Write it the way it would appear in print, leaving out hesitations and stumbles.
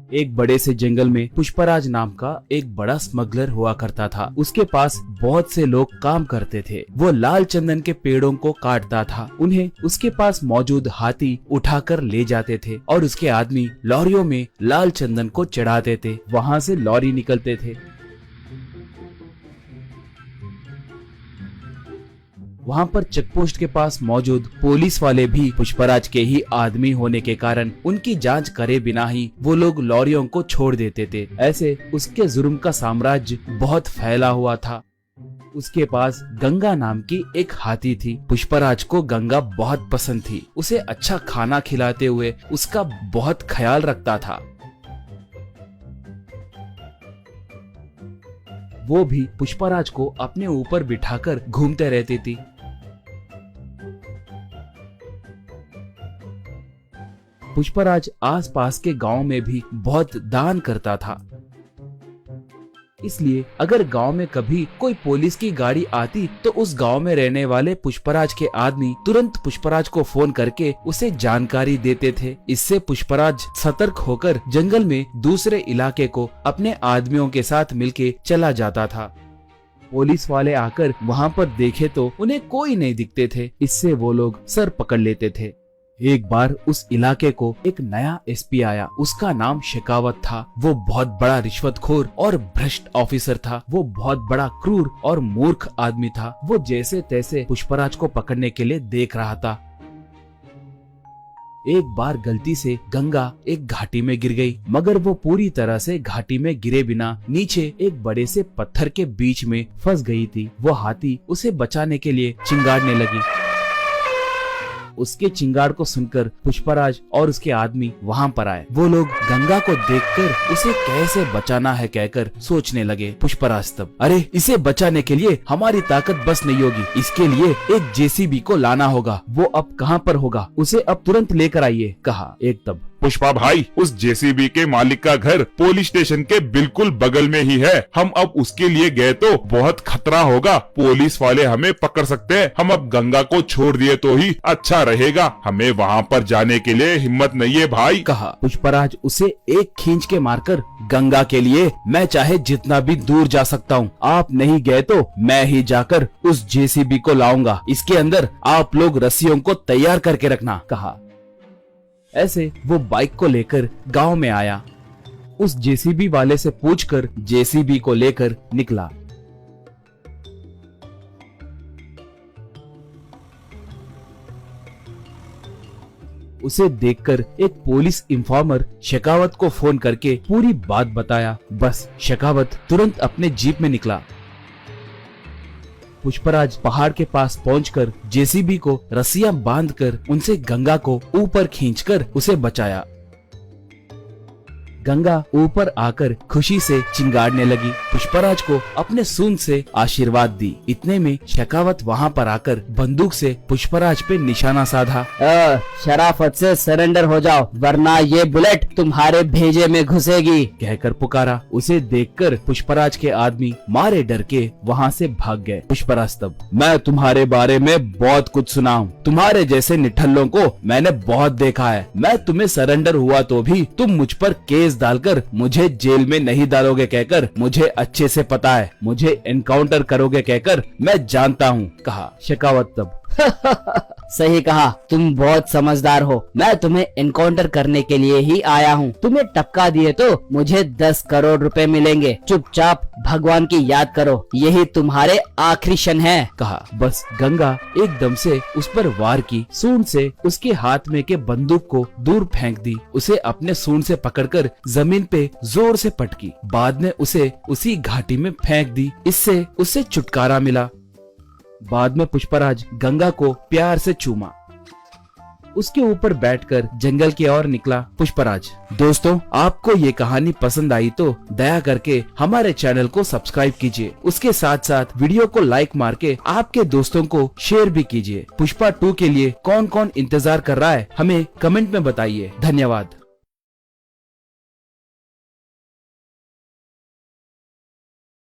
एक बड़े से जंगल में पुष्पराज नाम का एक बड़ा स्मगलर हुआ करता था। उसके पास बहुत से लोग काम करते थे। वो लाल चंदन के पेड़ों को काटता था। उन्हें उसके पास मौजूद हाथी उठाकर ले जाते थे और उसके आदमी लॉरियों में लाल चंदन को चढ़ाते थे। वहाँ से लॉरी निकलते थे। वहाँ पर चेकपोस्ट के पास मौजूद पुलिस वाले भी पुष्पराज के ही आदमी होने के कारण उनकी जांच करे बिना ही वो लोग लॉरियों को छोड़ देते थे। ऐसे उसके जुर्म का साम्राज्य बहुत फैला हुआ था। उसके पास गंगा नाम की एक हाथी थी। पुष्पराज को गंगा बहुत पसंद थी। उसे अच्छा खाना खिलाते हुए उसका बहुत ख्याल रखता था। वो भी पुष्पराज को अपने ऊपर बिठाकर घूमते रहती थी। पुष्पराज आसपास के गांव में भी बहुत दान करता था। इसलिए अगर गांव में कभी कोई पुलिस की गाड़ी आती तो उस गांव में रहने वाले पुष्पराज के आदमी तुरंत पुष्पराज को फोन करके उसे जानकारी देते थे। इससे पुष्पराज सतर्क होकर जंगल में दूसरे इलाके को अपने आदमियों के साथ मिलके चला जाता था। पुलिस वाले आकर वहां पर देखे तो उन्हें कोई नहीं दिखते थे। इससे वो लोग सर पकड़ लेते थे। एक बार उस इलाके को एक नया एसपी आया। उसका नाम शेखावत था। वो बहुत बड़ा रिश्वतखोर और भ्रष्ट ऑफिसर था। वो बहुत बड़ा क्रूर और मूर्ख आदमी था। वो जैसे तैसे पुष्पराज को पकड़ने के लिए देख रहा था। एक बार गलती से गंगा एक घाटी में गिर गई, मगर वो पूरी तरह से घाटी में गिरे बिना नीचे एक बड़े से पत्थर के बीच में फंस गई थी। वो हाथी उसे बचाने के लिए चिंगाड़ने लगी। उसके चिंगाड़ को सुनकर पुष्पराज और उसके आदमी वहां पर आए। वो लोग गंगा को देखकर उसे कैसे बचाना है कहकर सोचने लगे। पुष्पराज तब, अरे इसे बचाने के लिए हमारी ताकत बस नहीं होगी। इसके लिए एक जेसीबी को लाना होगा। वो अब कहाँ पर होगा? उसे अब तुरंत लेकर आइए, कहा। एक तब, पुष्पा भाई, उस जेसीबी के मालिक का घर पुलिस स्टेशन के बिल्कुल बगल में ही है। हम अब उसके लिए गए तो बहुत खतरा होगा। पुलिस वाले हमें पकड़ सकते हैं। हम अब गंगा को छोड़ दिए तो ही अच्छा रहेगा। हमें वहाँ पर जाने के लिए हिम्मत नहीं है भाई, कहा। पुष्पराज उसे एक खींच के मारकर, गंगा के लिए मैं चाहे जितना भी दूर जा सकता हूँ। आप नहीं गए तो मैं ही जाकर उस जेसीबी को लाऊंगा। इसके अंदर आप लोग रस्सियों को तैयार करके रखना, कहा। ऐसे वो बाइक को लेकर गांव में आया। उस जेसीबी वाले से पूछकर जेसीबी को लेकर निकला। उसे देखकर एक पुलिस इंफॉर्मर शेखावत को फोन करके पूरी बात बताया। बस शेखावत तुरंत अपने जीप में निकला। पुष्पराज पहाड़ के पास पहुंचकर जेसीबी को रस्सियां बांधकर उनसे गंगा को ऊपर खींचकर उसे बचाया। गंगा ऊपर आकर खुशी से चिंगाड़ने लगी। पुष्पराज को अपने सूंड से आशीर्वाद दी। इतने में शेखावत वहां पर आकर बंदूक से पुष्पराज पे निशाना साधा। शराफत से सरेंडर हो जाओ, वरना ये बुलेट तुम्हारे भेजे में घुसेगी, कहकर पुकारा। उसे देखकर पुष्पराज के आदमी मारे डर के वहाँ से भाग गए। पुष्पराज तब, मैं तुम्हारे बारे में बहुत कुछ सुना हूँ। तुम्हारे जैसे निठल्लों को मैंने बहुत देखा है। मैं तुम्हें सरेंडर हुआ तो भी तुम मुझ पर केस डालकर मुझे जेल में नहीं डालोगे कहकर मुझे अच्छे से पता है। मुझे एनकाउंटर करोगे कहकर मैं जानता हूँ, कहा। शेखावत तब, सही कहा, तुम बहुत समझदार हो। मैं तुम्हें एनकाउंटर करने के लिए ही आया हूँ। तुम्हें टपका दिए तो मुझे 10 करोड़ रुपए मिलेंगे। चुपचाप भगवान की याद करो, यही तुम्हारे आखिरी क्षण है, कहा। बस गंगा एकदम से उस पर वार की। सूंड से उसके हाथ में के बंदूक को दूर फेंक दी। उसे अपने सूंड से पकड़कर जमीन पे जोर से पटकी। बाद में उसे उसी घाटी में फेंक दी। इससे उसे छुटकारा मिला। बाद में पुष्पराज गंगा को प्यार से चूमा। उसके ऊपर बैठकर जंगल की ओर निकला पुष्पराज। दोस्तों, आपको ये कहानी पसंद आई तो दया करके हमारे चैनल को सब्सक्राइब कीजिए। उसके साथ साथ वीडियो को लाइक मार के आपके दोस्तों को शेयर भी कीजिए। पुष्पा 2 के लिए कौन कौन इंतजार कर रहा है हमें कमेंट में बताइए। धन्यवाद।